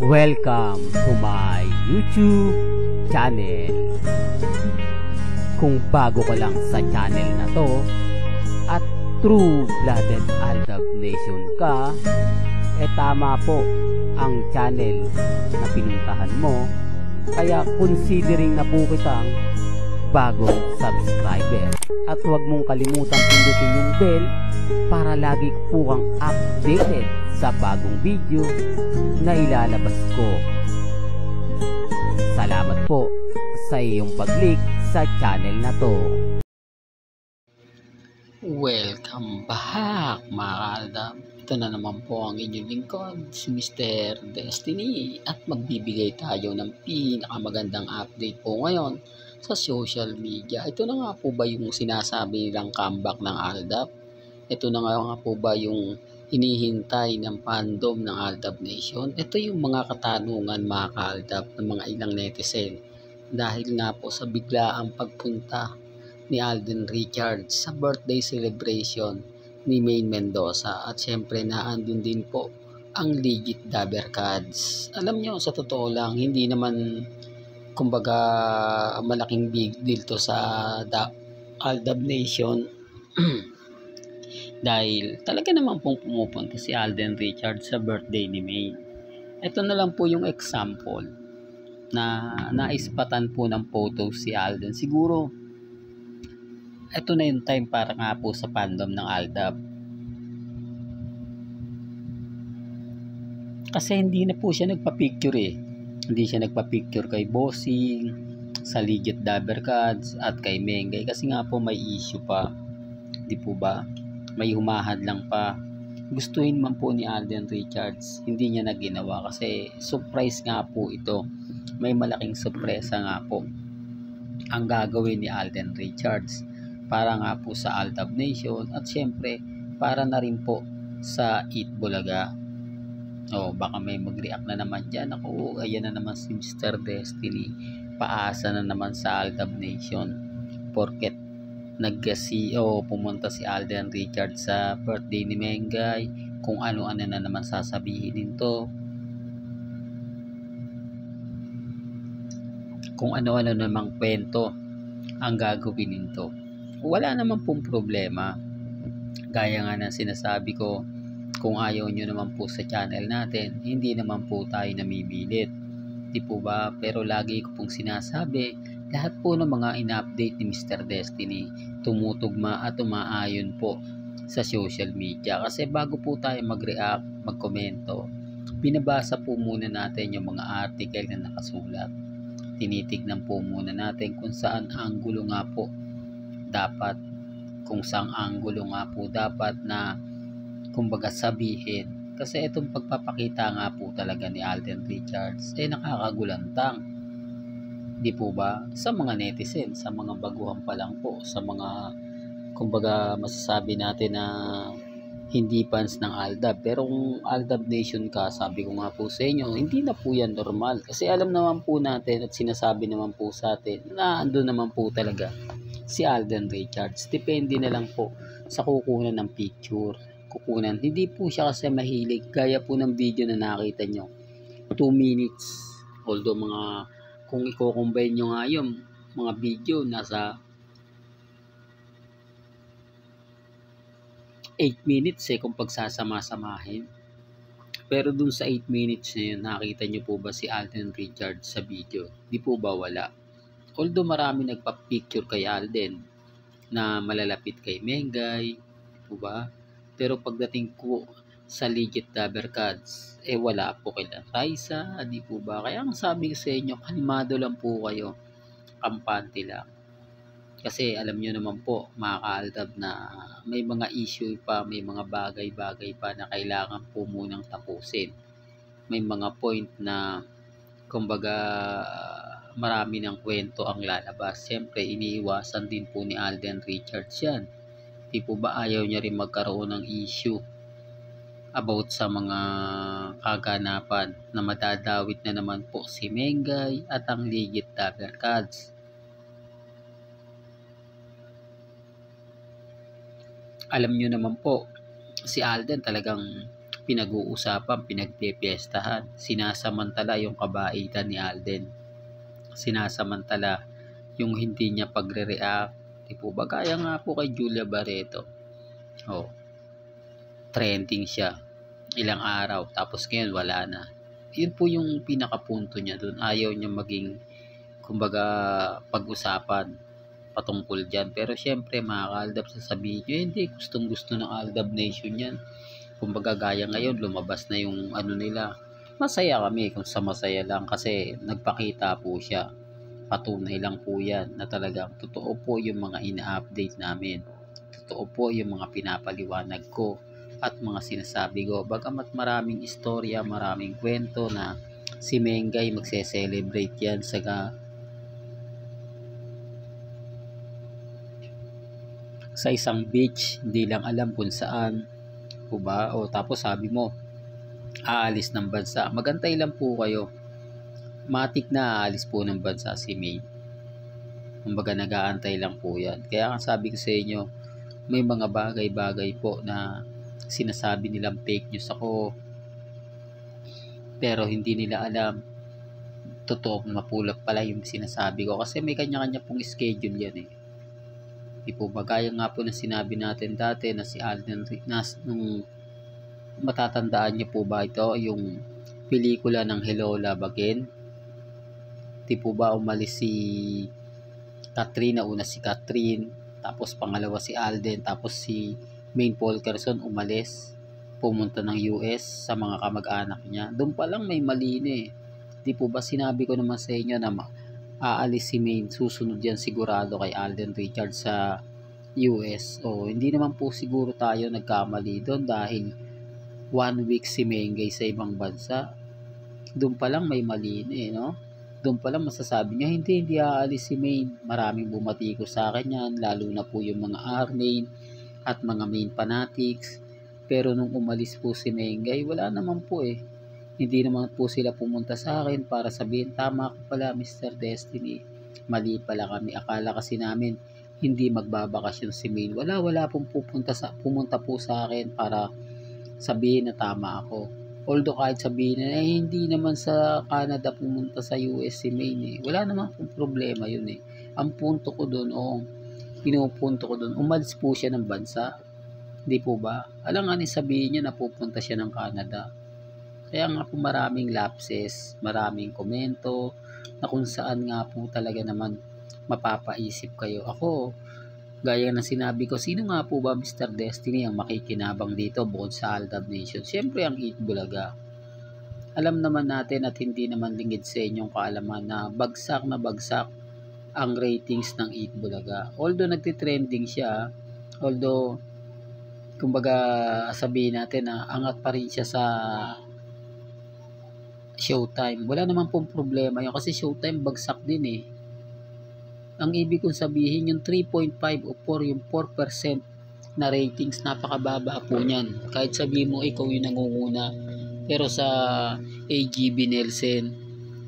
Welcome to my YouTube channel. Kung bago ka lang sa channel na to at true-blooded Aldab Nation ka, tama po ang channel na pinuntahan mo. Kaya considering na po kitang bagong subscriber. At huwag mong kalimutan pindutin yung bell para lagi po kang updated sa bagong video na ilalabas ko. Salamat po sa iyong pag-click sa channel na to. Welcome back mga kaaldab. Ito na naman po ang inyong lingkod, si Mr. Destiny, at magbibigay tayo ng pinakamagandang update po ngayon sa social media. Ito na nga po ba yung sinasabi nilang comeback ng Aldab? Ito na nga po ba yung hinihintay ng fandom ng Aldab Nation? Ito yung mga katanungan mga kaaldab ng mga ilang netizen dahil nga po sa biglaang pagpunta ni Alden Richards sa birthday celebration ni Maine Mendoza, at syempre naandun din po ang Legit Dabber Cards. Alam nyo, sa totoo lang, hindi naman kumbaga malaking big deal to sa Aldab Nation dahil talaga naman pong pumupunta si Alden Richards sa birthday ni Maine. Ito na lang po yung example na naispatan po ng photo si Alden. Siguro ito na yung time para nga po sa fandom ng Aldab. Kasi hindi na po siya nagpa-picture eh. Hindi siya nagpa-picture kay Bossing, sa Legit Dabber Cards at kay Mengay kasi nga po may issue pa. Di po ba? May humahad lang pa. Gustuhin man po ni Alden Richards, hindi niya na ginawa kasi surprise nga po ito. May malaking sorpresa nga po ang gagawin ni Alden Richards para nga po sa Aldab Nation at syempre para na rin po sa Eat Bulaga. Baka may mag-react na naman dyan. Ako, ayan na naman si Mr. Destiny. Paasa na naman sa Aldab Nation. Porket pumunta si Alden Richards sa birthday ni Mengay. Kung ano-ano na naman sasabihin nito. Kung ano-ano namang kwento ang gagawin nito. Wala naman pong problema. Gaya nga ng sinasabi ko, kung ayaw nyo naman po sa channel natin, hindi naman po tayo namimilit. Di po ba? Pero lagi ko pong sinasabi, lahat po ng mga in-update ni Mr. Destiny, tumutugma at umaayon po sa social media. Kasi bago po tayo mag-react, mag-komento, binabasa po muna natin yung mga article na nakasulat. Tinitignan po muna natin kung saan anggulo nga po dapat, na kumbaga sabihin. Kasi itong pagpapakita nga po talaga ni Alden Richards nakakagulantang. Di po ba? Sa mga netizen, sa mga baguhan pa lang po, sa mga kumbaga masasabi natin na hindi fans ng Aldab. Pero kung Aldab Nation ka, sabi ko nga po sa inyo, hindi na po yan normal. Kasi alam naman po natin at sinasabi naman po sa atin na ando naman po talaga si Alden Richards. Depende na lang po sa kukunan ng picture. Hindi po siya kasi mahilig. Gaya po ng video na nakita nyo. 2 minutes. Although kung i-combine nyo nga yung mga video, nasa 8 minutes kung pagsasama-samahin. Pero dun sa 8 minutes na yun, nakita nyo po ba si Alden Richards sa video? Di po ba wala? Although marami nagpa-picture kay Alden na malalapit kay Mengay, di po ba? Pero pagdating ko sa Legit Dabber Cards, wala po kay Raisa, di po ba? Kaya ang sabi ko sa inyo, kalmado lang po kayo, kampante lang. Kasi alam nyo naman po, mga kaaldab, na may mga issue pa, may mga bagay-bagay pa na kailangan po munang tapusin. May mga point na kumbaga marami ng kwento ang lalabas. Siyempre, iniiwasan din po ni Alden Richards yan. Di po ba ayaw niya rin magkaroon ng issue about sa mga kaganapan na madadawit na naman po si Mengay at ang Legit Dabber Cards. Alam nyo naman po, si Alden talagang pinag-uusapan, pinagpepiestahan. Sinasamantala yung kabaitan ni Alden. Sinasamantala yung hindi niya pagre-react. Di po ba? Kaya nga po kay Julia Barreto. Trending siya. Ilang araw. Tapos ngayon wala na. Yun po yung pinakapunto niya doon. Ayaw niya maging, kumbaga, pag-usapan patungkol dyan. Pero syempre, mga ka-Aldab, sasabihin nyo, hindi, gustong-gusto ng Aldab Nation yan. Kumbaga, gaya ngayon, lumabas na yung nila. Masaya kami kung sa masaya lang kasi nagpakita po siya. Patunay lang po yan na talagang totoo po yung mga ina-update namin. Totoo po yung mga pinapaliwanag ko at mga sinasabi ko. Bagamat maraming istorya, maraming kwento na si Mengay magse-celebrate yan sa isang beach, hindi lang alam kung saan. Diba? Tapos sabi mo, aalis ng bansa. Magantay lang po kayo. Matik na aalis po ng bansa si May. Kumbaga nag-aantay lang po yan. Kaya ang sabi ko sa inyo, may mga bagay-bagay po na sinasabi nilang fake news ako. Pero hindi nila alam. Totoo, mapulap pala yung sinasabi ko. Kasi may kanya-kanya pong schedule yan eh. Di po ba? Gaya nga po na sinabi natin dati na si Alden nung matatandaan niyo po ba ito? Yung pelikula ng Hello Love Again. Di po ba umalis si Catherine, una si Catherine, tapos pangalawa si Alden, tapos si Maine Fulkerson umalis, pumunta ng US sa mga kamag-anak niya. Doon pa lang may mali na eh. Di po ba sinabi ko naman sa inyo na aalis si Maine, susunod yan sigurado kay Alden Richards sa US. Hindi naman po siguro tayo nagkamali doon dahil 1 week si Mengay sa ibang bansa. Doon pa lang may mali na eh, no? Doon pa lang masasabi niya, hindi aalis si Maine. Maraming bumati ko sa akin yan, lalo na po yung mga R-Main at mga Maine fanatics. Pero nung umalis po si Mengay, wala naman po eh. Hindi naman po sila pumunta sa akin para sabihin, tama ka pala Mr. Destiny. Mali pala kami. Akala kasi namin hindi magbabakasyon si Maine. Wala pong pumunta po sa akin para sabihin na tama ako. Although kahit sabihin na hindi naman sa Canada pumunta sa US si Maine eh. Wala naman pong problema yun eh. Ang punto ko doon, pinupunto ko doon, umalis po siya ng bansa. Hindi po ba? Alangan sabihin niya na pupunta siya ng Canada. Kaya nga po maraming lapses, maraming komento na kung saan nga po talaga naman mapapaisip kayo. Ako, gaya ng sinabi ko, sino nga po ba Mr. Destiny ang makikinabang dito bukod sa Aldab Nation? Siyempre ang Eat Bulaga. Alam naman natin at hindi naman lingid sa inyong kaalaman na bagsak ang ratings ng Eat Bulaga. Although nagtitrending siya, although kumbaga sabihin natin na angat pa rin siya sa Showtime. Wala naman pong problema yun kasi Showtime bagsak din eh. Ang ibig kong sabihin, yung 3.5 o 4, yung 4% na ratings, napakababa po niyan. Kahit sabihin mo, ikaw yung nangunguna. Pero sa AGB Nielsen,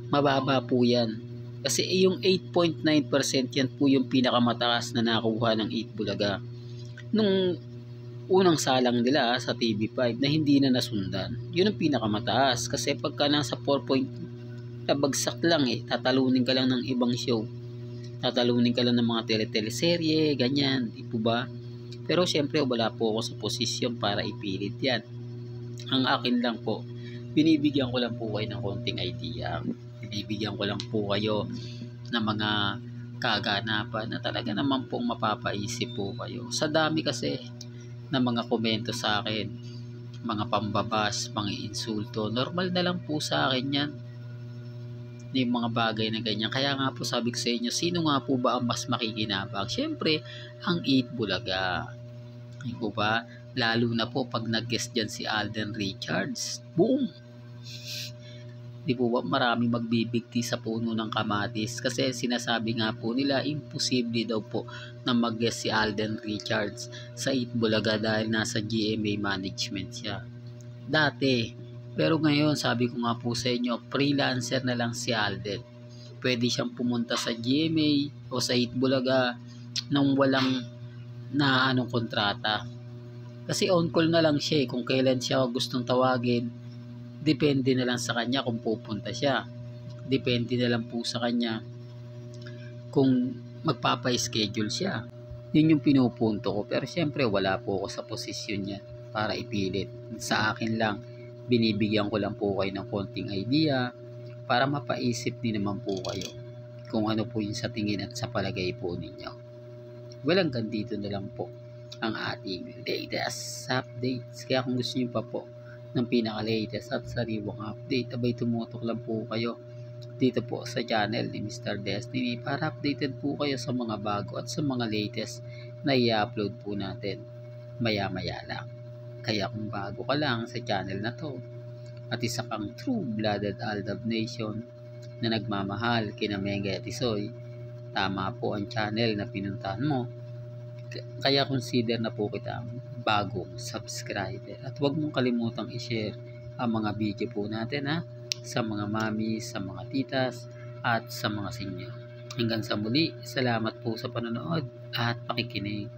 mababa po yan. Kasi yung 8.9% yan po yung pinakamataas na nakuha ng Eat Bulaga. Nung unang salang nila sa TV5 na hindi na nasundan, yun ang pinakamataas. Kasi pagka nasa 4 bagsak lang eh, tatalunin ka lang ng ibang show. Tatalunin ka lang ng mga teleserye, ganyan, di po ba? Pero syempre wala po ako sa posisyon para ipilit yan. Ang akin lang po, binibigyan ko lang po kayo ng konting idea. Binibigyan ko lang po kayo ng mga kaganapan na talaga naman pong mapapaisip po kayo. Sa dami kasi ng mga komento sa akin, mga pambabas, mga insulto, normal na lang po sa akin yan. Yung mga bagay na ganyan. Kaya nga po sabi ko sa inyo, sino nga po ba ang mas makikinabang? Siyempre, ang Eat Bulaga. Di po ba? Lalo na po pag nag-guest dyan si Alden Richards. Boom! Di po ba? Marami magbibigti sa puno ng kamatis. Kasi sinasabi nga po nila, imposible daw po na mag-guest si Alden Richards sa Eat Bulaga dahil nasa GMA management siya. Dati, pero ngayon, sabi ko nga po sa inyo, freelancer na lang si Alden. Pwede siyang pumunta sa GMA o sa Eat Bulaga nang walang kontrata. Kasi on call na lang siya kung kailan siya gustong tawagin. Depende na lang sa kanya kung pupunta siya. Depende na lang po sa kanya kung magpapa-schedule siya. Yun yung pinupunto ko. Pero syempre wala po ako sa posisyon niya para ipilit. Sa akin lang, binibigyan ko lang po kayo ng konting idea para mapaisip din naman po kayo kung ano po yung sa tingin at sa palagay po ninyo. Walang dito na lang po ang ating latest updates. Kaya kung gusto nyo pa po ng pinaka-latest at sariwang update, abay tumutok lang po kayo dito po sa channel ni Mr. Destiny para updated po kayo sa mga bago at sa mga latest na i-upload po natin maya-maya lang. Kaya kung bago ka lang sa channel na to at isa kang true-blooded Aldab Nation na nagmamahal kina Mengay at Isoy, tama po ang channel na pinuntahan mo. Kaya consider na po kita bagong subscriber. At huwag mong kalimutang i-share ang mga video po natin sa mga mami, sa mga titas, at sa mga senior. Hanggang sa muli, salamat po sa panonood at pakikinig.